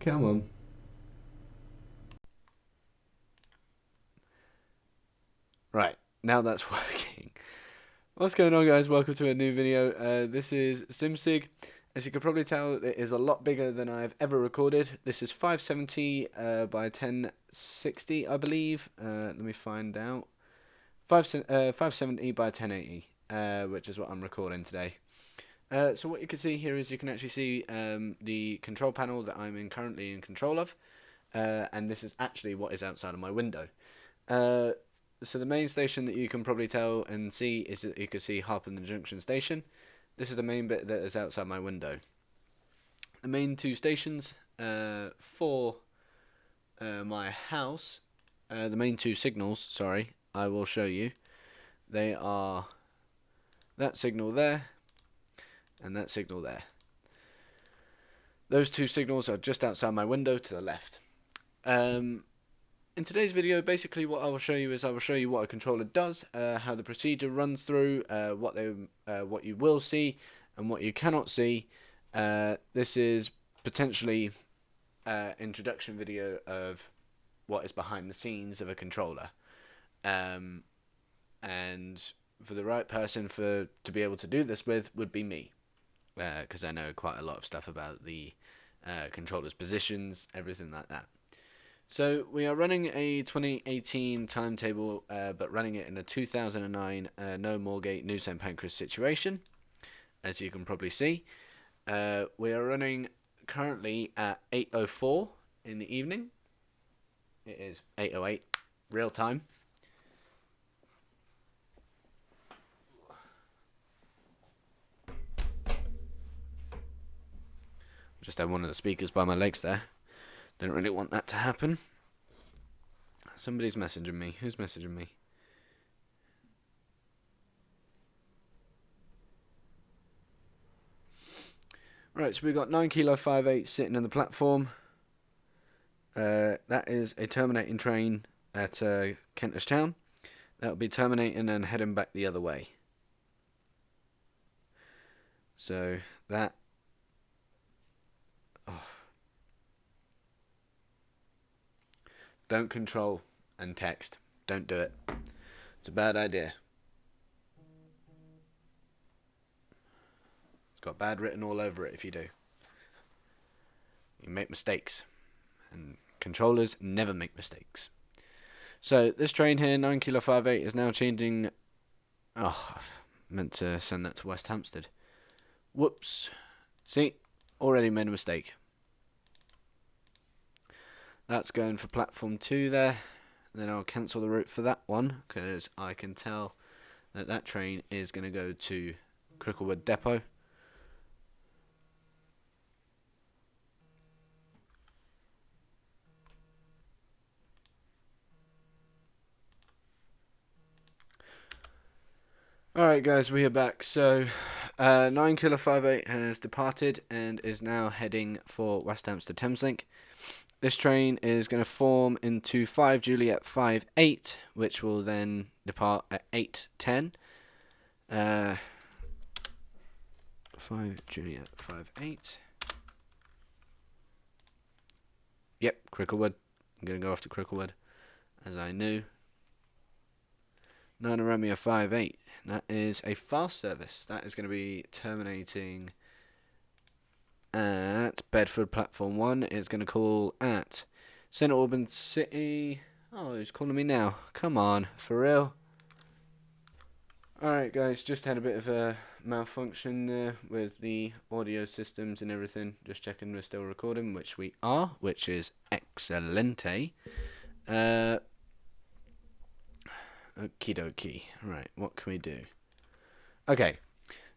Come on. Right, now that's working. What's going on, guys? Welcome to a new video. This is SimSig. As you can probably tell, it is a lot bigger than I've ever recorded. This is 570 by 1060, I believe. Let me find out. 570 by 1080, which is what I'm recording today. So what you can see here is you can actually see the control panel that I'm currently in control of. And this is actually what is outside of my window. So the main station that you can probably tell and see is that you can see Harpenden Junction Station. This is the main bit that is outside my window. The main two stations for my house, the main two signals, sorry, I will show you. They are that signal there and that signal there. Those two signals are just outside my window to the left. In today's video, basically what I will show you is I will show you what a controller does, how the procedure runs through, what you will see and what you cannot see. This is potentially introduction video of what is behind the scenes of a controller, and for the right person to be able to do this with would be me, because I know quite a lot of stuff about the controller's positions, everything like that. So we are running a 2018 timetable, but running it in a 2009 no Moorgate, new St Pancras situation, as you can probably see. We are running currently at 8:04 in the evening. It is 8:08 real time. Just had one of the speakers by my legs there. Didn't really want that to happen. Somebody's messaging me. Who's messaging me? Right, so we've got 9 Kilo 58 sitting on the platform. That is a terminating train at Kentish Town. That'll be terminating and heading back the other way. So that... Oh. Don't control and text. Don't do it. It's a bad idea. It's got bad written all over it if you do. You make mistakes. And controllers never make mistakes. So this train here, 9 Kilo 58, is now changing... Oh, I've meant to send that to West Hampstead. Whoops. See? Already made a mistake. That's going for platform 2 there. Then I'll cancel the route for that one, because I can tell that that train is going to go to Cricklewood Depot. Alright guys, we are back. So 9 Kilo 58 has departed and is now heading for West Hampstead Thameslink. This train is going to form into 5 Juliet 58, which will then depart at 8:10. 5 Juliet 58. Yep, Cricklewood. I'm going to go off to Cricklewood, as I knew. 9 Romeo 58. That is a fast service. That is going to be terminating at Bedford Platform 1. It's going to call at St Albans City. Oh, he's calling me now. Come on, for real. Alright guys, just had a bit of a malfunction there with the audio systems and everything. Just checking we're still recording, which we are, which is excelente. Okie dokie. Right, what can we do? Okay,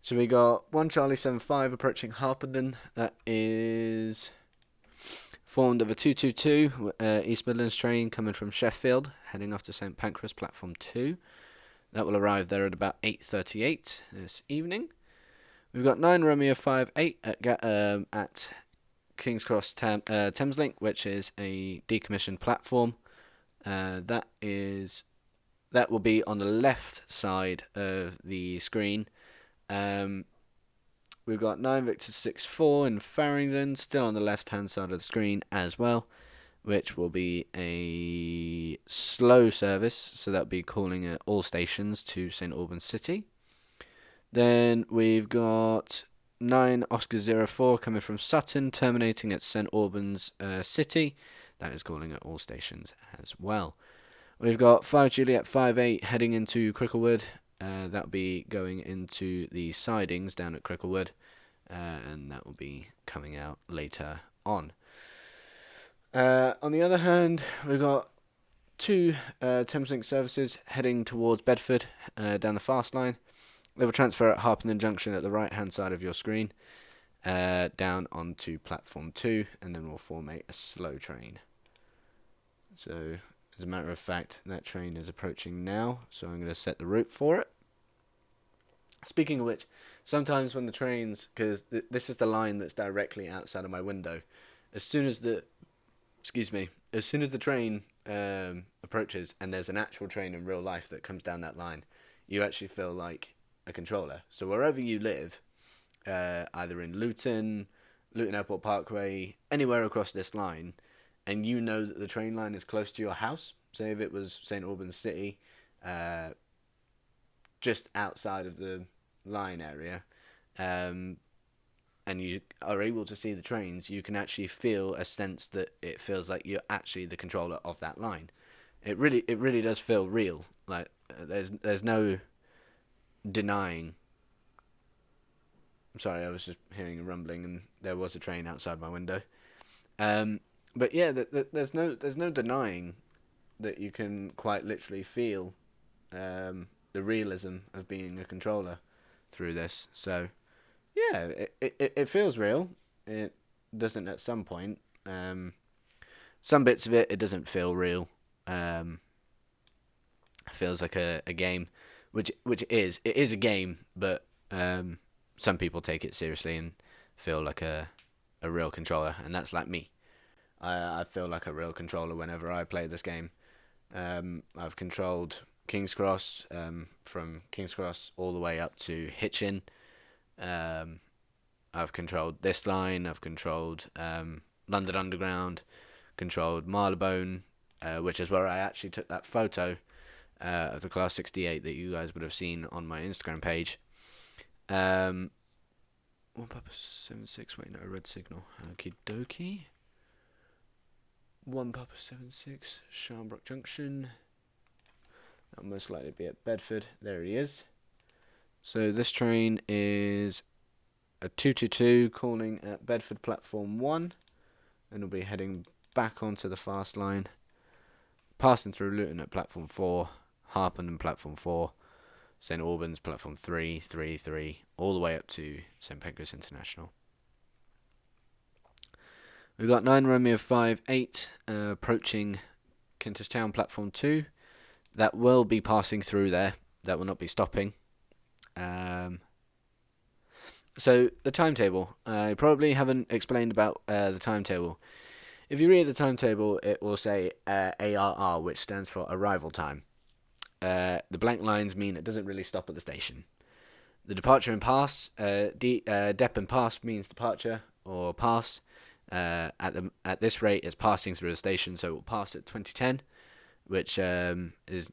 so we got 1 Charlie 75 approaching Harpenden. That is formed of a 222 East Midlands train coming from Sheffield, heading off to St Pancras, platform 2. That will arrive there at about 8:38 this evening. We've got 9 Romeo 58 at King's Cross Thameslink, which is a decommissioned platform. That will be on the left side of the screen. We've got 9 Victor 6-4 in Farringdon, still on the left-hand side of the screen as well, which will be a slow service, so that'll be calling at all stations to St Albans City. Then we've got 9 Oscar 04 coming from Sutton, terminating at St Albans City. That is calling at all stations as well. We've got 5 Juliet 58 heading into Cricklewood. That'll be going into the sidings down at Cricklewood, and that will be coming out later on. On the other hand, we've got 2 Thameslink services heading towards Bedford down the fast line. They will transfer at Harpenden Junction at the right-hand side of your screen, down onto platform 2, and then we'll formate a slow train. So, as a matter of fact, that train is approaching now, so I'm going to set the route for it. Speaking of which, sometimes when the trains, because this is the line that's directly outside of my window, as soon as the train approaches and there's an actual train in real life that comes down that line, you actually feel like a controller. So wherever you live, either in Luton Airport Parkway, anywhere across this line, and you know that the train line is close to your house, say if it was St Albans City, just outside of the line area, and you are able to see the trains, you can actually feel a sense that it feels like you're actually the controller of that line. It really does feel real. Like there's no denying. I'm sorry, I was just hearing a rumbling, and there was a train outside my window. But yeah, there's no denying that you can quite literally feel the realism of being a controller through this. So yeah, it feels real. It doesn't at some point. Some bits of it doesn't feel real. It feels like a game, which it is. It is a game, but some people take it seriously and feel like a real controller, and that's like me. I feel like a real controller whenever I play this game. I've controlled King's Cross, from King's Cross all the way up to Hitchin. I've controlled this line. I've controlled London Underground. Controlled Marylebone, which is where I actually took that photo of the Class 68 that you guys would have seen on my Instagram page. 1 Papa 76. Wait, no, red signal. Okie dokie. 1 Papa 76, Sharnbrook Junction. That'll most likely be at Bedford. There he is. So this train is a 222 calling at Bedford platform 1, and will be heading back onto the fast line, passing through Luton at platform 4, Harpenden platform 4, St Albans platform 3, 3, 3, all the way up to St Pancras International. We've got 9 Romeo 5, 8 approaching Kentish Town platform 2. That will be passing through there. That will not be stopping. So the timetable. I probably haven't explained about the timetable. If you read the timetable, it will say ARR, which stands for arrival time. The blank lines mean it doesn't really stop at the station. The departure and pass, dep and pass means departure or pass. At this rate, it's passing through the station, so it will pass at 2010, which is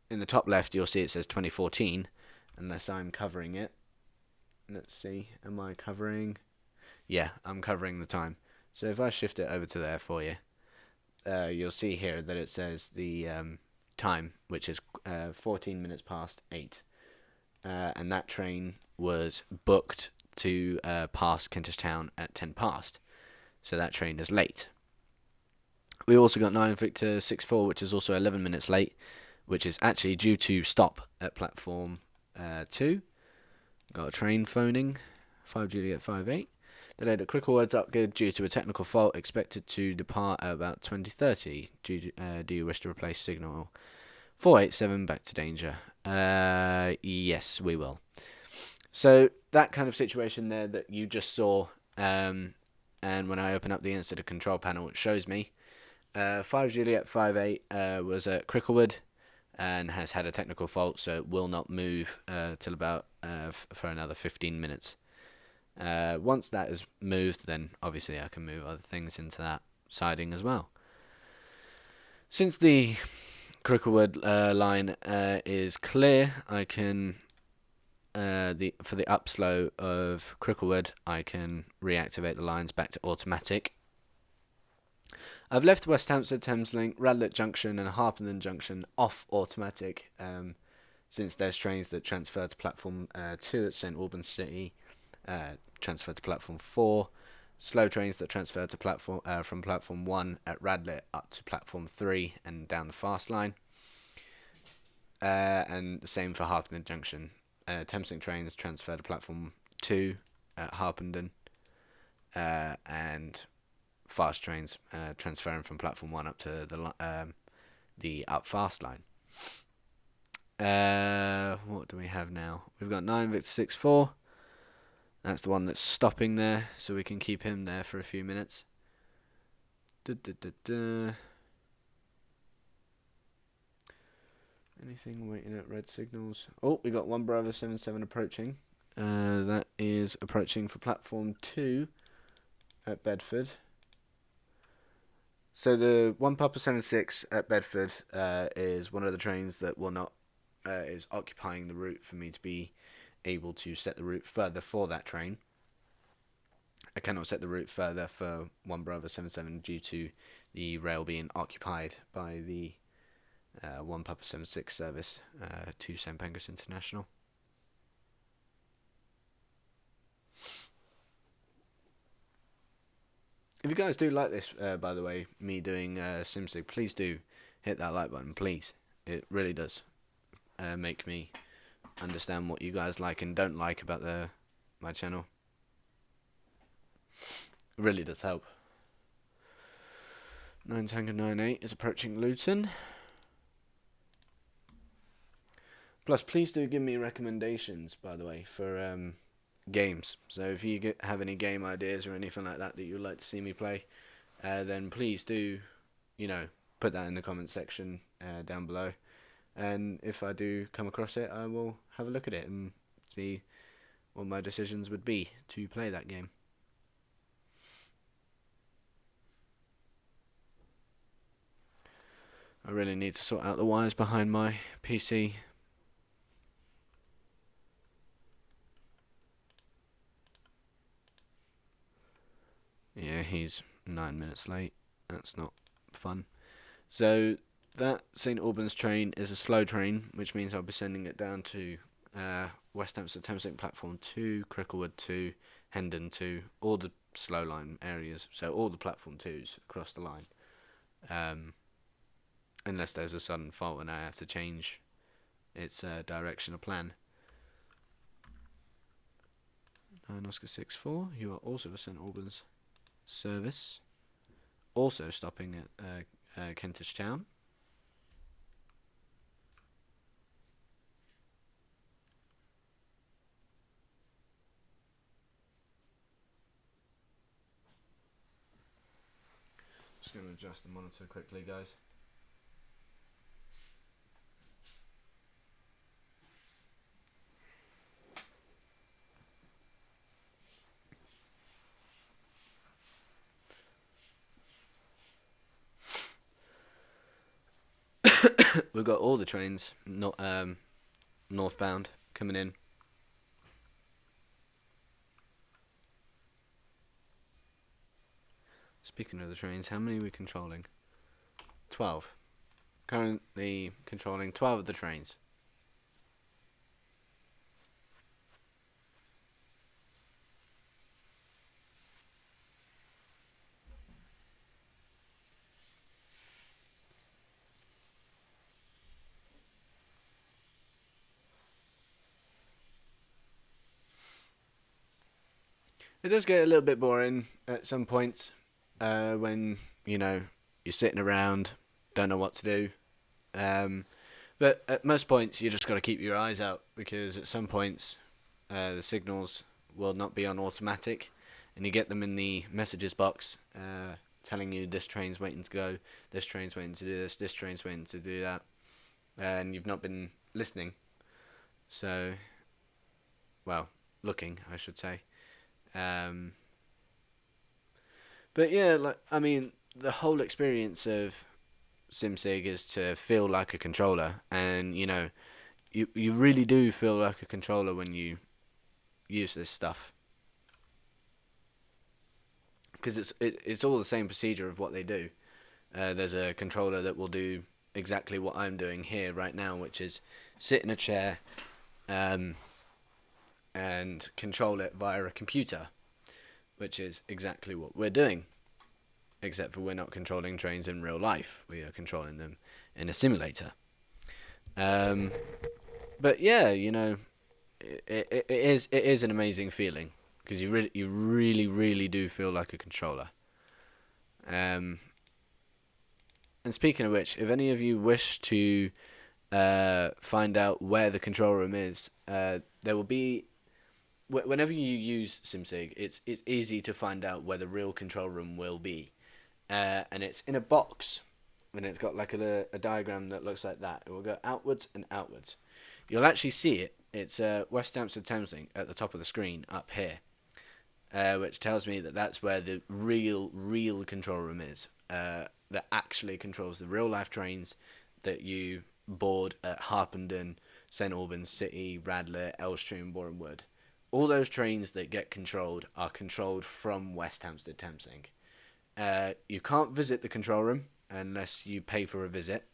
in the top left. You'll see it says 2014, unless I'm covering it. Let's see, am I covering? Yeah, I'm covering the time. So if I shift it over to there for you, you'll see here that it says the time, which is 14 minutes past 8. And that train was booked to pass Kentish Town at 10 past. So that train is late. We also got 9 Victor 64, which is also 11 minutes late, which is actually due to stop at platform 2. Got a train phoning, 5 Juliet 58. Delayed at Cricklewood's Upgood due to a technical fault, expected to depart at about 20:30. Do you wish to replace signal 487 back to danger? Yes, we will. So that kind of situation there that you just saw, and when I open up the incident control panel, it shows me 5 Juliet 58 was at Cricklewood and has had a technical fault, so it will not move till about for another 15 minutes. Once that is moved, then obviously I can move other things into that siding as well. Since the Cricklewood line is clear, I can for the upslow of Cricklewood, I can reactivate the lines back to automatic. I've left West Hampstead Thameslink, Radlett Junction, and Harpenden Junction off automatic, since there's trains that transfer to platform 2 at St Albans City, transfer to platform 4, slow trains that transfer to platform from platform 1 at Radlett up to platform 3 and down the fast line, and the same for Harpenden Junction. Thameslink trains transfer to platform 2 at Harpenden, and fast trains transferring from platform 1 up to the up fast line. What do we have now? We've got 9 Victor 6-4. That's the one that's stopping there, so we can keep him there for a few minutes. Anything waiting at red signals? Oh, we got 1 Bravo 77 approaching. That is approaching for platform 2 at Bedford. So the 1 Papa 76 at Bedford is one of the trains that will not is occupying the route for me to be able to set the route further for that train. I cannot set the route further for 1 Bravo 77 due to the rail being occupied by the 1 Papa 76 service to St Pancras International. If you guys do like this, by the way, me doing SimSig, please do hit that like button, please. It really does make me understand what you guys like and don't like about my channel. It really does help. 9 Tango 98 is approaching Luton. Plus, please do give me recommendations, by the way, for games. So if you have any game ideas or anything like that you'd like to see me play, then please do, put that in the comment section down below. And if I do come across it, I will have a look at it and see what my decisions would be to play that game. I really need to sort out the wires behind my PC. Yeah, he's 9 minutes late. That's not fun. So that St Albans train is a slow train, which means I'll be sending it down to West Hampstead Thameslink platform 2, Cricklewood 2, Hendon 2, all the slow line areas. So all the platform 2s across the line. Unless there's a sudden fault and I have to change its direction or plan. 9 Oscar 6-4, you are also a St Albans service, also stopping at Kentish Town. Just going to adjust the monitor quickly, guys. We've got all the trains not northbound coming in. Speaking of the trains, how many are we controlling? 12. Currently controlling 12 of the trains. It does get a little bit boring at some points when, you're sitting around, don't know what to do. But at most points, you just got to keep your eyes out, because at some points, the signals will not be on automatic, and you get them in the messages box telling you this train's waiting to go, this train's waiting to do this train's waiting to do that, and you've not been listening. So, well, looking, I should say. Um, but yeah, like I mean, the whole experience of SimSig is to feel like a controller, and you really do feel like a controller when you use this stuff, because it's all the same procedure of what they do. There's a controller that will do exactly what I'm doing here right now, which is sit in a chair um, and control it via a computer, which is exactly what we're doing, except for we're not controlling trains in real life. We are controlling them in a simulator. Um, but yeah, it is an amazing feeling because you really do feel like a controller. Um, and speaking of which, if any of you wish to find out where the control room is, there will be. Whenever you use SimSig, it's easy to find out where the real control room will be, and it's in a box, and it's got like a diagram that looks like that. It will go outwards and outwards. You'll actually see it. It's West Hampstead Thameslink at the top of the screen up here, which tells me that that's where the real control room is. That actually controls the real life trains that you board at Harpenden, St Albans City, Radlett, Elstree, and Boreham Wood. All those trains that get controlled are controlled from West Hampstead Thameslink. You can't visit the control room unless you pay for a visit,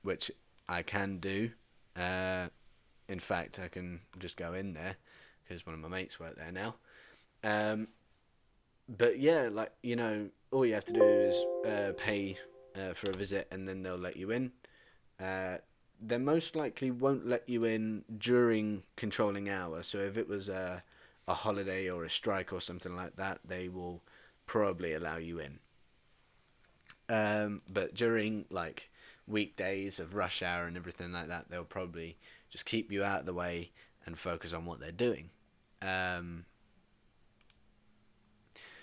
which I can do. In fact, I can just go in there because one of my mates work there now. Um, but yeah, like all you have to do is pay for a visit, and then they'll let you in. Uh, they most likely won't let you in during controlling hours. So if it was a holiday or a strike or something like that, they will probably allow you in. But during like weekdays of rush hour and everything like that, they'll probably just keep you out of the way and focus on what they're doing. Um,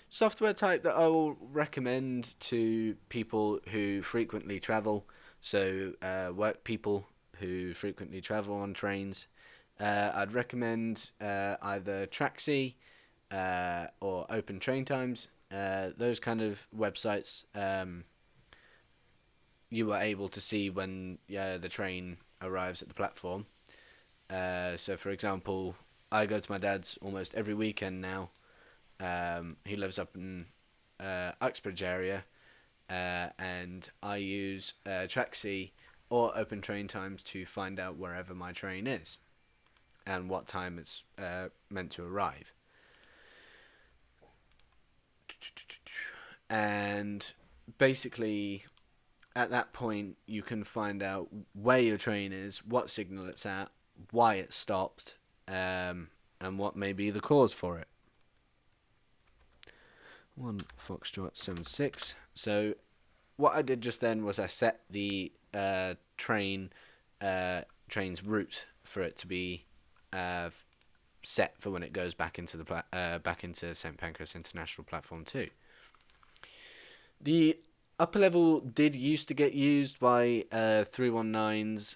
Software type that I will recommend to people who frequently travel, so work people who frequently travel on trains. I'd recommend either Tracksy or Open Train Times. Those kind of websites, you are able to see when the train arrives at the platform. So, for example, I go to my dad's almost every weekend now. He lives up in Uxbridge area, and I use Tracksy or Open Train Times to find out wherever my train is and what time it's meant to arrive. And basically, at that point, you can find out where your train is, what signal it's at, why it stopped, and what may be the cause for it. 1 Foxtrot 76. So what I did just then was I set the train's route for it to be set for when it goes back into back into St Pancras International Platform 2. The upper level did used to get used by 319s,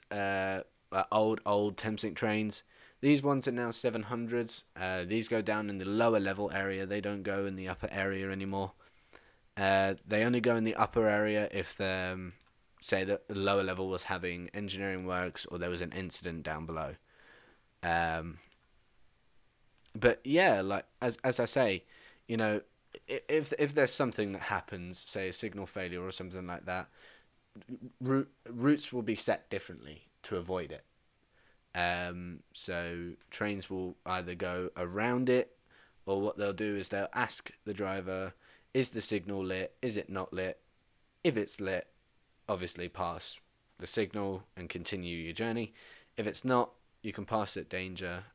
old Thameslink trains. These ones are now 700s. These go down in the lower level area. They don't go in the upper area anymore. They only go in the upper area if say that the lower level was having engineering works or there was an incident down below. But yeah, like as I say, if there's something that happens, say a signal failure or something like that, routes will be set differently to avoid it. So trains will either go around it, or what they'll do is they'll ask the driver, is the signal lit? Is it not lit? If it's lit, obviously pass the signal and continue your journey. If it's not, you can pass at danger,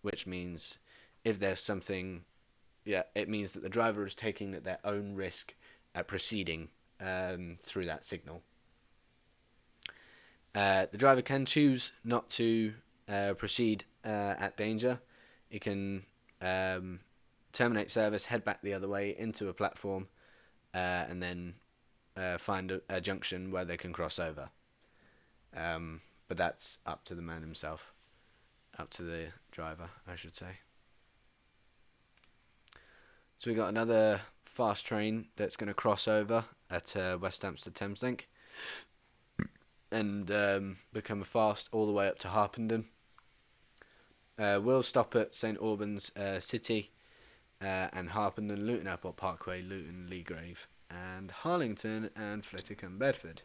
which means if there's something, it means that the driver is taking their own risk at proceeding through that signal. The driver can choose not to proceed at danger. He can terminate service, head back the other way into a platform, and then find a junction where they can cross over. But that's up to the man himself, up to the driver, I should say. So we got another fast train that's going to cross over at West Hampstead Thameslink and become fast all the way up to Harpenden. We'll stop at St Albans City and Harpenden, Luton Airport Parkway, Luton, Leagrave, and Harlington and Flitwick and Bedford.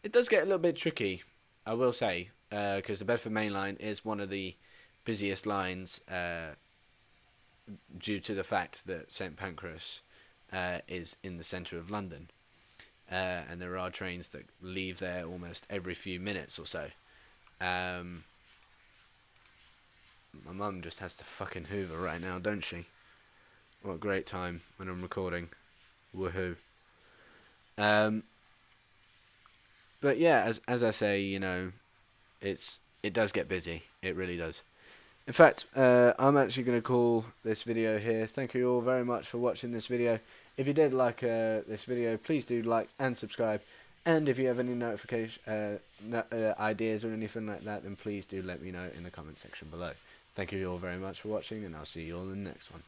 It does get a little bit tricky, I will say, because the Bedford Main Line is one of the busiest lines due to the fact that St Pancras is in the centre of London. And there are trains that leave there almost every few minutes or so. My mum just has to fucking hoover right now, don't she? What a great time when I'm recording. Woohoo. But yeah, as I say, it does get busy. It really does. In fact, I'm actually going to call this video here. Thank you all very much for watching this video. If you did like this video, please do like and subscribe. And if you have any notification ideas or anything like that, then please do let me know in the comment section below. Thank you all very much for watching, and I'll see you all in the next one.